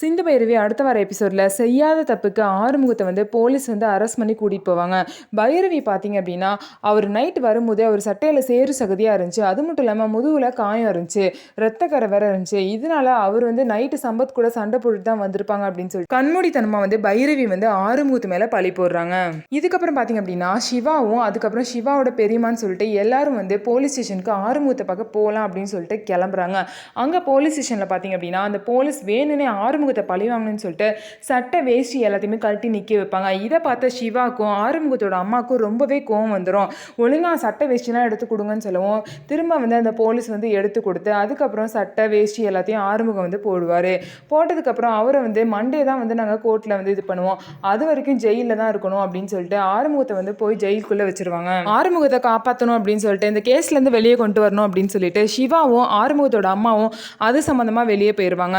சிந்து பைரவி அடுத்த வார எபிசோடில் செய்யாத தப்புக்கு ஆறுமுகத்தை வந்து போலீஸ் வந்து அரெஸ்ட் பண்ணி கூட்டிகிட்டு போவாங்க. பைரவி பார்த்தீங்க அப்படின்னா அவர் நைட் வரும்போதே அவர் சட்டையில் சேறு சகதியாக இருந்துச்சு. அது மட்டும் இல்லாமல் முதுகில் காயம் இருந்துச்சு, ரத்தக்கரை வேற இருந்துச்சு. இதனால அவர் வந்து நைட்டு சம்பத் கூட சண்டை போட்டு தான் வந்திருப்பாங்க அப்படின்னு சொல்லி கண்மூடித்தனமாக வந்து பைரவி வந்து ஆறுமுகத்து மேலே பழி போடுறாங்க. இதுக்கப்புறம் பார்த்தீங்க அப்படின்னா சிவாவும் அதுக்கப்புறம் சிவாவோட பெரியமான்னு சொல்லிட்டு எல்லாரும் வந்து போலீஸ் ஸ்டேஷனுக்கு ஆறுமுகத்தை பார்க்க போகலாம் அப்படின்னு சொல்லிட்டு கிளம்புறாங்க. அங்கே போலீஸ் ஸ்டேஷனில் பார்த்தீங்க அப்படின்னா அந்த போலீஸ் வேணுன்னே ஆறுமுகத்தை பழி வாங்கணும்னு சொல்லிட்டு சட்டை வேஷ்டி எல்லாத்தையுமே கழட்டி நிற்க வைப்பாங்க. இதை பார்த்த சிவாக்கும் ஆறுமுகத்தோட அம்மாவுக்கும் ரொம்பவே கோவம் வந்துடும். ஒழுங்காக சட்டை வேஷ்டிலாம் எடுத்து கொடுங்கன்னு சொல்லுவோம். திரும்ப வந்து அந்த போலீஸ் வந்து எடுத்து கொடுத்து அதுக்கப்புறம் சட்டை வேஷ்டி எல்லாத்தையும் ஆறுமுகம் வந்து போடுவார். போட்டதுக்கப்புறம் அவரை வந்து மண்டே தான் வந்து நாங்கள் கோர்ட்டில் வந்து இது பண்ணுவோம், அது வரைக்கும் ஜெயிலில் தான் இருக்கணும் அப்படின்னு சொல்லிட்டு ஆறுமுகத்தை வந்து போய் ஜெயிலுக்குள்ளே வச்சிருவாங்க. ஆறுமுகத்தை காப்பாற்றணும் அப்படின்னு சொல்லிட்டு இந்த கேஸ்லேருந்து வெளியே கொண்டு வரணும் அப்படின்னு சொல்லிட்டு சிவாவும் ஆறுமுகத்தோட அம்மாவும் அது சம்மந்தமாக வெளியே போயிடுவாங்க.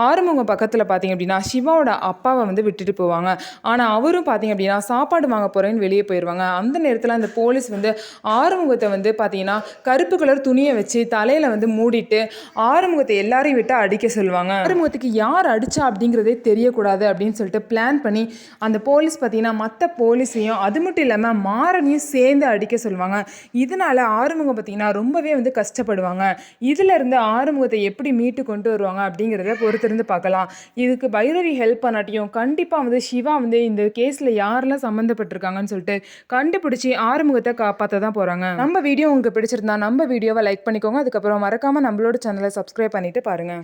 ஆறுமுகம் பக்கத்தில் பார்த்தீங்க அப்படின்னா சிவாவோட அப்பாவை வந்து விட்டுட்டு போவாங்க. ஆனால் அவரும் பார்த்தீங்க அப்படின்னா சாப்பாடு வாங்க போகிறேன்னு வெளியே போயிடுவாங்க. அந்த நேரத்தில் அந்த போலீஸ் வந்து ஆறுமுகத்தை வந்து பார்த்தீங்கன்னா கருப்பு கலர் துணியை வச்சு தலையில் வந்து மூடிட்டு ஆறுமுகத்தை எல்லாரையும் விட்டு அடிக்க சொல்லுவாங்க. ஆறுமுகத்துக்கு யார் அடித்தா அப்படிங்கிறதே தெரியக்கூடாது அப்படின்னு சொல்லிட்டு பிளான் பண்ணி அந்த போலீஸ் பார்த்தீங்கன்னா மற்ற போலீஸையும் அது மட்டும் இல்லாமல் மாறனையும் சேர்ந்து அடிக்க சொல்லுவாங்க. இதனால ஆறுமுகம் பார்த்தீங்கன்னா ரொம்பவே வந்து கஷ்டப்படுவாங்க. இதில் இருந்து ஆறுமுகத்தை எப்படி மீட்டு கொண்டு வருவாங்க அப்படிங்கிறத பொறுத்திருந்து பார்க்கலாம். இதுக்கு பைரவி ஹெல்ப் பண்ணாட்டியும் கண்டிப்பாக வந்து சிவா வந்து இந்த கேஸில் யாரெல்லாம் சம்மந்தப்பட்டிருக்காங்கன்னு சொல்லிட்டு கண்டுபிடிச்சி ஆறுமுகத்தை காப்பாற்ற தான் போகிறாங்க. நம்ம வீடியோ உங்களுக்கு பிடிச்சிருந்தா நம்ம வீடியோவை லைக் பண்ணிக்கோங்க. அதுக்கப்புறம் மறக்காமல் நம்மளோட சேனலை சப்ஸ்கிரைப் பண்ணிட்டு பாருங்கள்.